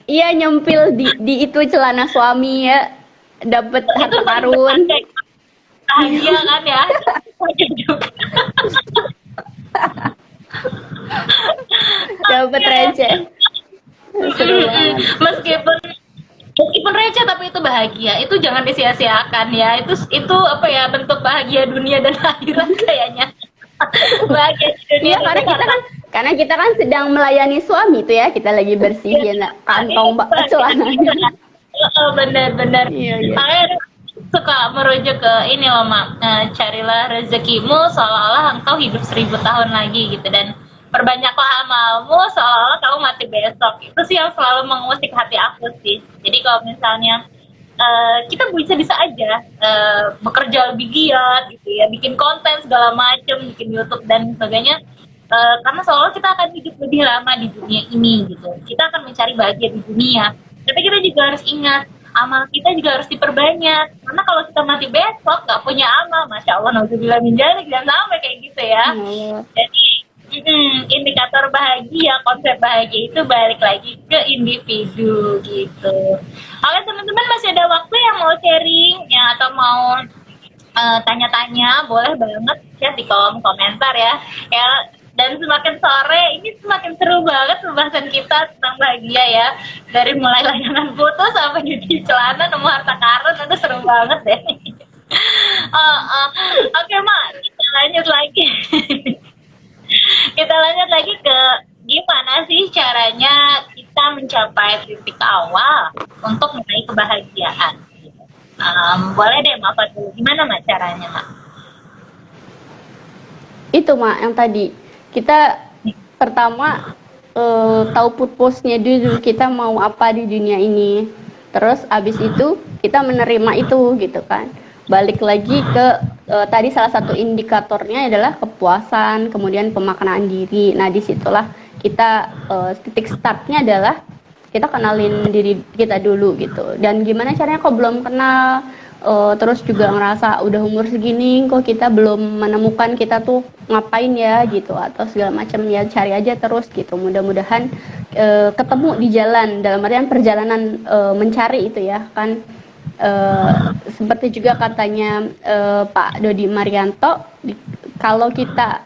Nyempil di itu celana suami ya, dapat harta karun. Bahagia kan ya. Dapat receh. Meskipun receh tapi itu bahagia, itu jangan disia-siakan ya. Itu apa ya, bentuk bahagia dunia dan akhirat kayaknya. Bahagia dunia. Iya, karena kita kan sedang melayani suami itu ya, kita lagi bersihin kantong celananya. Benar-benar. Iya. Saya suka merujuk ke ini loh, Mak. Carilah rezekimu seolah-olah engkau hidup 1000 tahun lagi gitu, dan perbanyaklah amalmu seolah-olah kamu mati besok. Itu sih yang selalu mengusik hati aku sih. Jadi kalau misalnya kita bisa aja bekerja lebih giat gitu ya, bikin konten segala macem, bikin YouTube dan sebagainya, karena seolah kita akan hidup lebih lama di dunia ini gitu. Kita akan mencari bahagia di dunia, tapi kita juga harus ingat amal kita juga harus diperbanyak, karena kalau kita mati besok nggak punya amal, masya Allah, nauzubillah min dzalik, jangan sampai kayak gitu ya. Jadi indikator bahagia, konsep bahagia itu balik lagi ke individu gitu. Oke teman-teman, masih ada waktu yang mau sharing ya atau mau tanya-tanya, boleh banget ya di kolom komentar ya. Dan semakin sore ini semakin seru banget pembahasan kita tentang bahagia ya. Dari mulai layangan putus sampai cuci celana nemu harta karun, itu seru banget deh. Oke, Mak, kita lanjut lagi. Kita lanjut lagi ke gimana sih caranya kita mencapai titik awal untuk meraih kebahagiaan. Boleh deh, Mak, dulu. Gimana, Mak, caranya, Mak? Itu, Mak, yang tadi. Kita pertama tahu purpose-nya dulu, kita mau apa di dunia ini. Terus abis itu kita menerima itu gitu kan. Balik lagi ke tadi salah satu indikatornya adalah kepuasan, kemudian pemaknaan diri. Nah, disitulah kita titik startnya adalah kita kenalin diri kita dulu gitu. Dan gimana caranya kok belum kenal, terus juga ngerasa udah umur segini kok kita belum menemukan kita tuh ngapain ya gitu, atau segala macam ya, cari aja terus gitu. Mudah-mudahan ketemu di jalan, dalam artian perjalanan mencari itu ya kan. Seperti juga katanya Pak Dodi Marianto, kalau kita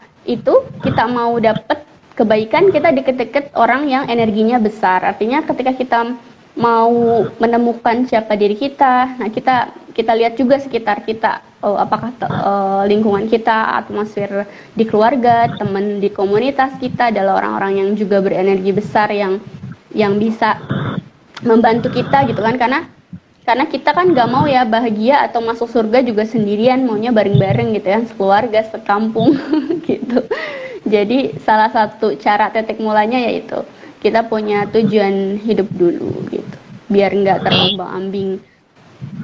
mau dapet kebaikan, kita deket-deket orang yang energinya besar. Artinya ketika kita mau menemukan siapa diri kita, nah kita lihat juga sekitar kita, apakah lingkungan kita, atmosfer di keluarga, teman di komunitas kita adalah orang-orang yang juga berenergi besar, yang bisa membantu kita gitu kan. Karena kita kan gak mau ya bahagia atau masuk surga juga sendirian, maunya bareng-bareng gitu ya, sekeluarga, sekampung gitu. Jadi salah satu cara titik mulanya yaitu kita punya tujuan hidup dulu gitu, biar nggak terombang-ambing.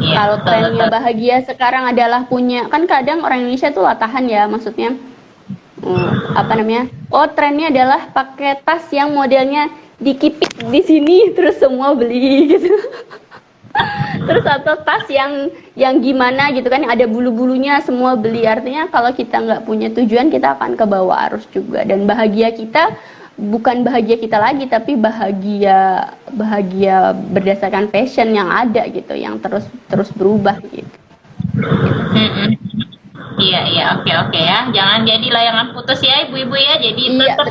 Kalau trennya bahagia sekarang adalah punya, kan kadang orang Indonesia tuh latahan ya, maksudnya trennya adalah pakai tas yang modelnya dikipik di sini terus semua beli gitu. Terus atau tas yang gimana gitu kan, ada bulu-bulunya semua beli. Artinya kalau kita nggak punya tujuan, kita akan ke bawah arus juga. Dan bahagia kita bukan bahagia kita lagi, tapi bahagia berdasarkan passion yang ada gitu, yang terus berubah gitu. Iya, oke ya. Jangan jadi layangan putus ya, ibu-ibu ya. Jadi tetap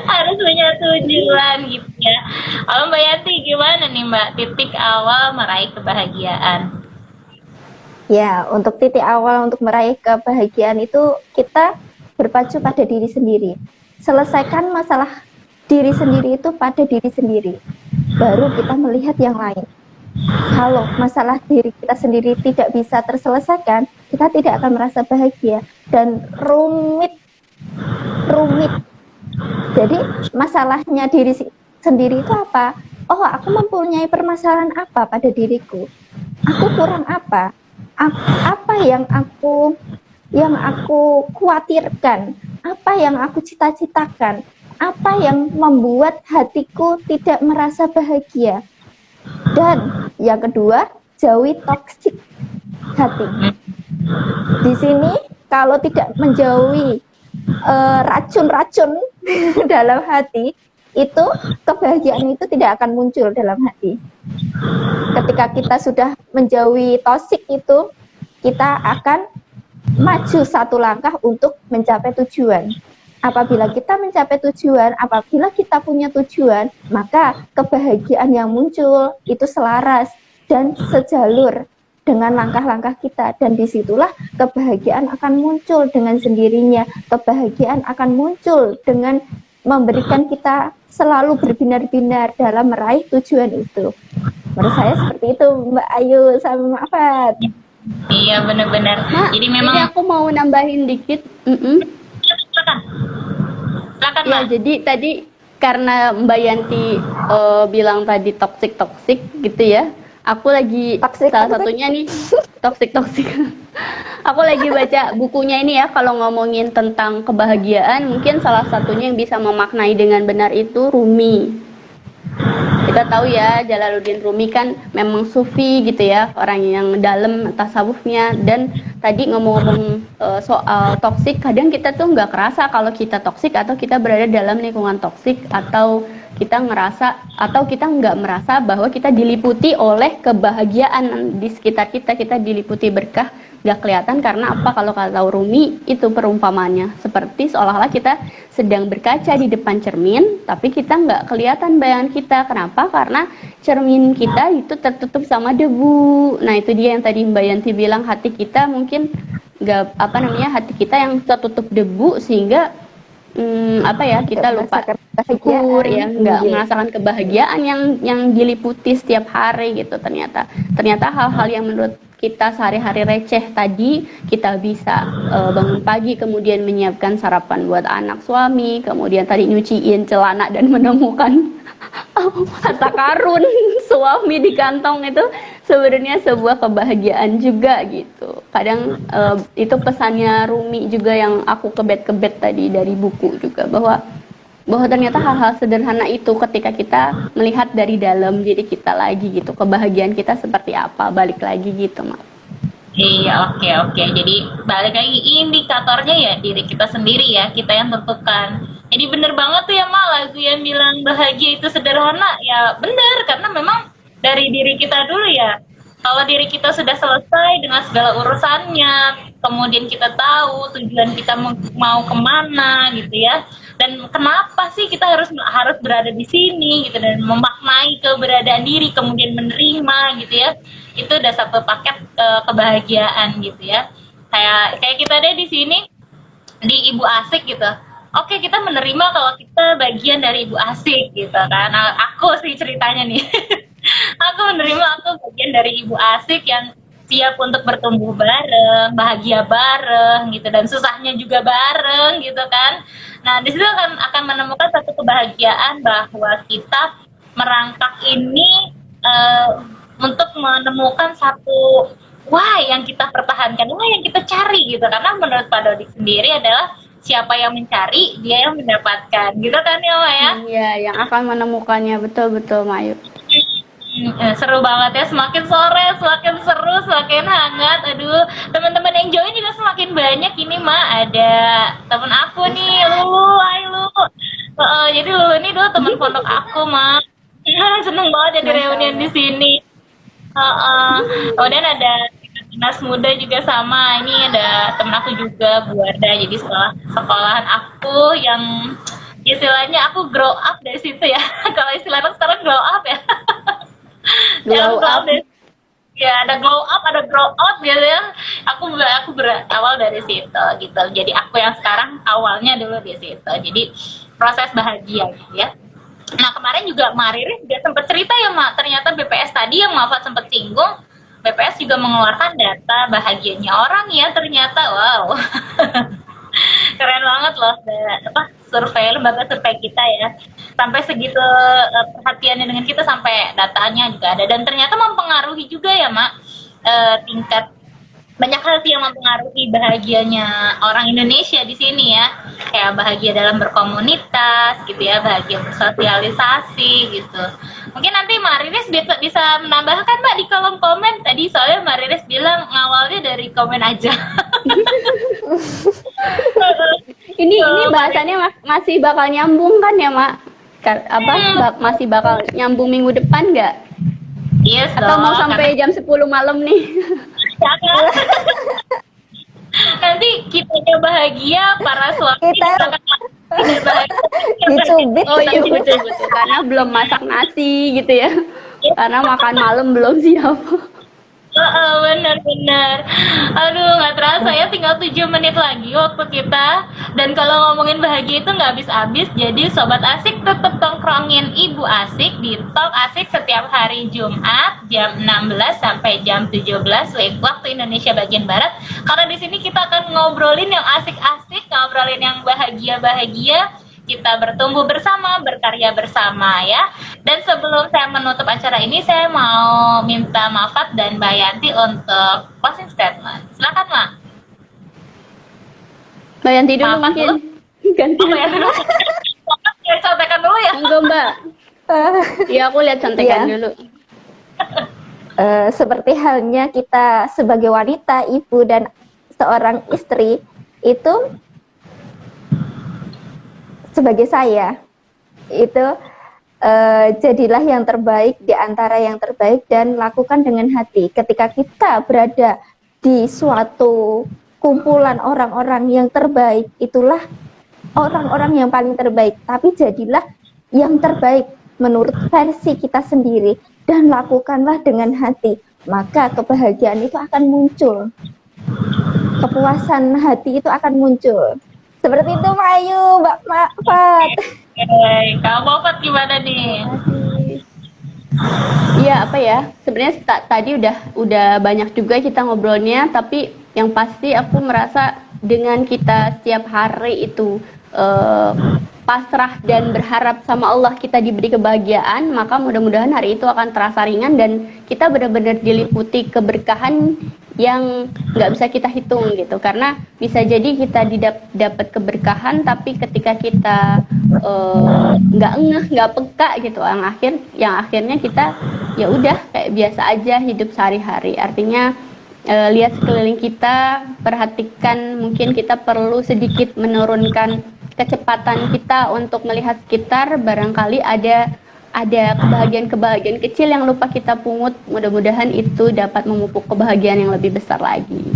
harus punya tujuan gitu ya. Kalau Mbak Yanti gimana nih, Mbak, titik awal meraih kebahagiaan? Ya, untuk titik awal untuk meraih kebahagiaan itu kita berpacu pada diri sendiri. Selesaikan masalah diri sendiri itu pada diri sendiri, baru kita melihat yang lain. Kalau masalah diri kita sendiri tidak bisa terselesaikan, kita tidak akan merasa bahagia dan rumit. Jadi masalahnya diri sendiri itu apa? Oh, aku mempunyai permasalahan apa pada diriku? Aku kurang apa? Apa yang aku khawatirkan? Apa yang aku cita-citakan? Apa yang membuat hatiku tidak merasa bahagia? Dan yang kedua, jauhi toksik hati. Di sini kalau tidak menjauhi racun-racun dalam hati, itu kebahagiaan itu tidak akan muncul dalam hati. Ketika kita sudah menjauhi toksik itu, kita akan maju satu langkah untuk mencapai tujuan. Apabila kita mencapai tujuan, apabila kita punya tujuan, maka kebahagiaan yang muncul itu selaras dan sejalur dengan langkah-langkah kita, dan disitulah kebahagiaan akan muncul dengan sendirinya. Kebahagiaan akan muncul dengan memberikan kita selalu berbinar-binar dalam meraih tujuan itu. Menurut saya seperti itu, Mbak Ayu sama Mbak Afat. Iya, benar-benar. Jadi memang ini aku mau nambahin dikit. Silakan, Ya, Mbak. jadi tadi karena Mbak Yanti bilang tadi toksik gitu ya. Aku lagi salah satunya nih toksik. Aku lagi baca bukunya ini ya, kalau ngomongin tentang kebahagiaan, mungkin salah satunya yang bisa memaknai dengan benar itu Rumi. Kita tahu ya, Jalaluddin Rumi kan memang sufi gitu ya, orang yang dalam tasawufnya. Dan tadi ngomong-ngomong soal toksik, kadang kita tuh nggak kerasa kalau kita toksik atau kita berada dalam lingkungan toksik, atau kita ngerasa atau kita nggak merasa bahwa kita diliputi oleh kebahagiaan di sekitar kita diliputi berkah, nggak kelihatan. Karena apa? Kalau kata Rumi itu perumpamannya seperti seolah-olah kita sedang berkaca di depan cermin, tapi kita nggak kelihatan bayangan kita. Kenapa? Karena cermin kita itu tertutup sama debu. Nah, itu dia yang tadi Mbak Yanti bilang, hati kita mungkin nggak hati kita yang tertutup debu, sehingga kita lupa syukur ya, nggak merasakan kebahagiaan yang diliputi setiap hari gitu. Ternyata hal-hal yang menurut kita sehari-hari receh tadi, kita bisa bangun pagi kemudian menyiapkan sarapan buat anak, suami, kemudian tadi nyuciin celana dan menemukan harta karun suami di kantong, itu sebenarnya sebuah kebahagiaan juga gitu. Kadang itu pesannya Rumi juga yang aku kebet-kebet tadi dari buku juga, bahwa ternyata hal-hal sederhana itu ketika kita melihat dari dalam diri kita lagi gitu, kebahagiaan kita seperti apa, balik lagi gitu, Mak. Iya, oke. Jadi balik lagi, indikatornya ya diri kita sendiri ya, kita yang tentukan. Jadi bener banget tuh ya, Mak, lagu yang bilang bahagia itu sederhana. Ya bener, karena memang dari diri kita dulu ya. Kalau diri kita sudah selesai dengan segala urusannya, kemudian kita tahu tujuan kita mau kemana gitu ya, dan kenapa sih kita harus berada di sini gitu, dan memaknai keberadaan diri, kemudian menerima gitu ya, itu udah satu paket kebahagiaan gitu ya. Kayak kita deh di sini di Ibu Asik gitu. Oke, kita menerima kalau kita bagian dari Ibu Asik gitu kan. Nah, aku sih ceritanya nih. Aku menerima aku bagian dari Ibu Asik yang siap untuk bertumbuh bareng, bahagia bareng gitu, dan susahnya juga bareng gitu kan. Nah, di situ akan menemukan satu kebahagiaan bahwa kita merangkak ini untuk menemukan satu why yang kita pertahankan, why yang kita cari gitu. Karena menurut Pak Dodi sendiri adalah siapa yang mencari, dia yang mendapatkan gitu kan ya, Ma ya? Iya, yang akan menemukannya, betul-betul, Mayu. Seru banget ya, semakin sore semakin seru, semakin hangat. Aduh, teman-teman yang join juga semakin banyak ini, Ma. Ada temen aku nih, Lulu, hai Lulu. Jadi Lulu ini dulu teman pondok aku, Ma. Seneng banget jadi reunian di sini. Kemudian ada dinas muda juga sama. Ini ada temen aku juga, Bu Warda. Jadi sekolahan aku yang istilahnya aku grow up dari situ ya. Kalau istilahnya sekarang grow up ya. Glow up. Ya, ada glow up, ada grow out gitu ya. Aku berawal dari situ gitu. Jadi aku yang sekarang awalnya dulu di situ. Jadi proses bahagia gitu ya. Nah, kemarin juga Mariris juga sempat cerita ya, Mak. Ternyata BPS tadi yang Mafat sempat singgung, BPS juga mengeluarkan data bahagianya orang ya, ternyata. Wow. Keren banget loh, lembaga survei kita ya, sampai segitu perhatiannya dengan kita, sampai datanya juga ada, dan ternyata mempengaruhi juga ya, Mak, tingkat banyak hal sih yang mempengaruhi bahagianya orang Indonesia di sini ya, kayak bahagia dalam berkomunitas gitu ya, bahagia bersosialisasi gitu. Mungkin nanti Mariris bisa menambahkan, Mbak, di kolom komen tadi, soalnya Mariris bilang ngawalnya dari komen aja. Ini bahasannya masih bakal nyambung kan ya, Mak? Masih bakal nyambung minggu depan nggak? Yes, Atau mau sampai jam 10 malam nih? jangan. Nanti kitanya bahagia, para suami Kita akan tidak bahagia. dicubit. Oh iya betul karena belum masak nasi gitu ya. Karena makan malam belum siap. Benar-benar. Aduh, nggak terasa ya, tinggal 7 menit lagi waktu kita. Dan kalau ngomongin bahagia itu nggak habis-habis. Jadi Sobat Asik tetap tongkrongin Ibu Asik di Talk Asik setiap hari Jumat jam 16 sampai jam 17 waktu Indonesia bagian Barat. Karena di sini kita akan ngobrolin yang asik-asik, ngobrolin yang bahagia-bahagia. Kita bertumbuh bersama, berkarya bersama ya. Dan sebelum saya menutup acara ini, saya mau minta Mafat dan Mbak Yanti untuk closing statement. Silakan, Mak. Mbak Yanti dulu Maaf, mungkin. Ganti. Mbak Yanti dulu. Mafat ya, contekan dulu ya. Enggak, Mbak. Iya, aku lihat contekan Iya. dulu. Seperti halnya kita sebagai wanita, ibu, dan seorang istri, itu sebagai saya, itu jadilah yang terbaik di antara yang terbaik dan lakukan dengan hati. Ketika kita berada di suatu kumpulan orang-orang yang terbaik, itulah orang-orang yang paling terbaik. Tapi jadilah yang terbaik menurut versi kita sendiri dan lakukanlah dengan hati. Maka kebahagiaan itu akan muncul. Kepuasan hati itu akan muncul. Seperti itu, Mbak Ayu, Mbak Fat. Oke, kamu Mafat gimana nih? Iya, apa ya? Sebenarnya tadi udah banyak juga kita ngobrolnya, tapi yang pasti aku merasa dengan kita setiap hari itu pasrah dan berharap sama Allah kita diberi kebahagiaan, maka mudah-mudahan hari itu akan terasa ringan dan kita benar-benar diliputi keberkahan yang nggak bisa kita hitung gitu. Karena bisa jadi kita dapat keberkahan, tapi ketika kita nggak ngeh, nggak peka gitu, yang akhirnya kita ya udah kayak biasa aja hidup sehari-hari. Artinya lihat sekeliling kita, perhatikan, mungkin kita perlu sedikit menurunkan kecepatan kita untuk melihat sekitar. Barangkali ada kebahagiaan-kebahagiaan kecil yang lupa kita pungut. Mudah-mudahan itu dapat memupuk kebahagiaan yang lebih besar lagi.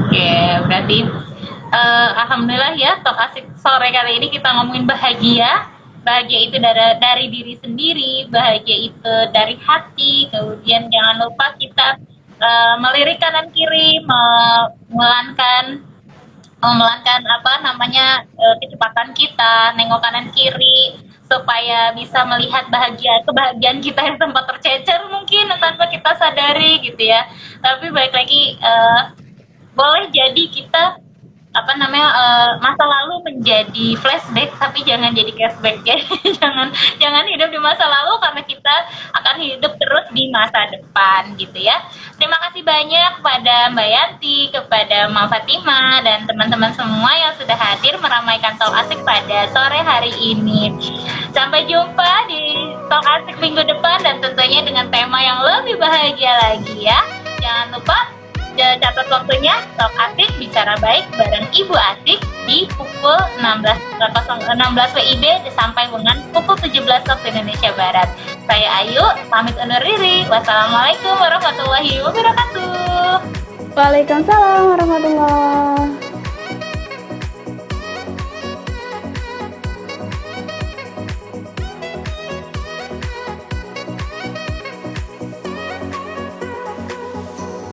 Oke, berarti alhamdulillah ya, Talk Asik sore kali ini kita ngomongin bahagia. Bahagia itu dari diri sendiri, bahagia itu dari hati. Kemudian jangan lupa kita melirik kanan kiri, memelankan kecepatan kita, nengok kanan kiri supaya bisa melihat kebahagiaan kita yang sempat tercecer mungkin tanpa kita sadari gitu ya. Tapi balik lagi, boleh jadi kita masa lalu menjadi flashback, tapi jangan jadi cashback ya. jangan hidup di masa lalu, karena kita akan hidup terus di masa depan gitu ya. Terima kasih banyak kepada Mbak Yanti, kepada Mbak Fatima, dan teman-teman semua yang sudah hadir meramaikan Talk Asik pada sore hari ini. Sampai jumpa di Talk Asik minggu depan, dan tentunya dengan tema yang lebih bahagia lagi ya. Jangan lupa catat waktunya, Talk Asik bicara baik bareng Ibu Asik di pukul 16 WIB sampai dengan pukul 17 waktu Indonesia Barat. Saya Ayu, pamit undur diri. Wassalamualaikum warahmatullahi wabarakatuh. Waalaikumsalam warahmatullahi wabarakatuh.